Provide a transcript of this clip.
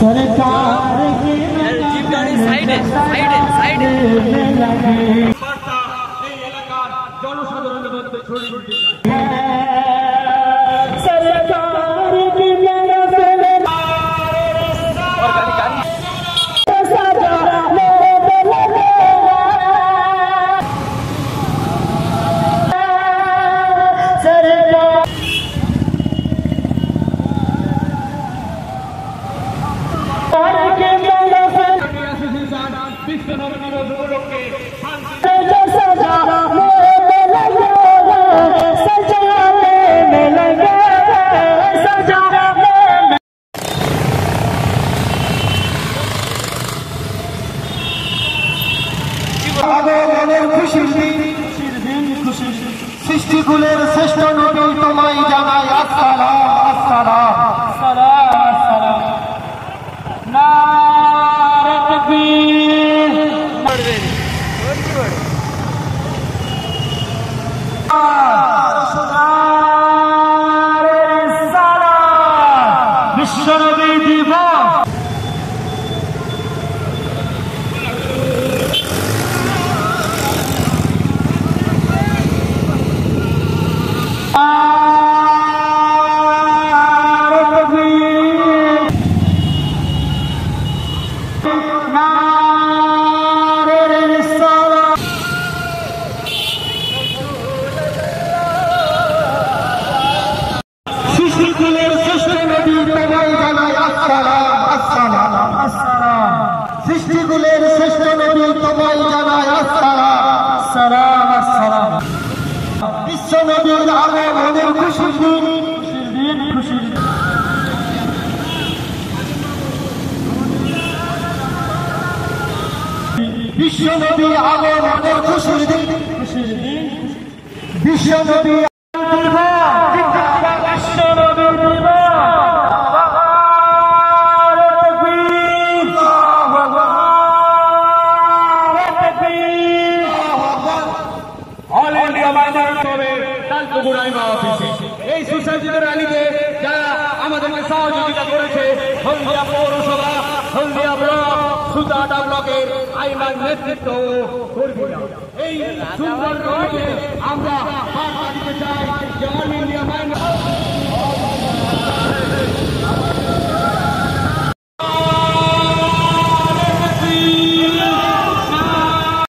सरकार की जीप गाड़ी साइड है বার্তা এই এলাকার জনসাধারণের মধ্যে ছড়িয়ে দিতে চাই। सरकार की সৃষ্টিকুলের শ্রেষ্ঠ নবী তোমায় জানাই আসসালাম আসসালাম আসসালাম আসসালাম। নারে তাকবীর নারে রিসালাত বিশ্বনবী দিবস সৃষ্টিকুলের শ্রেষ্ঠ নবী তোমায় জানাই আসসালাম সালাম আসসালাম। বিশ্ব নবীর আগমনের খুশির দিন খুশির বিশ্ব নবী আগমনের খুশির দিন বিশ্ব নবী এই সোসাইটির র্যালিতে যারা আমাদেরকে সহযোগিতা করেছে হলদিয়া পৌরসভা হলদিয়া ব্লক সুতাহাটা ব্লকের আইমান নেতৃত্ব এই সুন্দর আমরা বার্তা দিতে চাই যে অল ইন্ডিয়া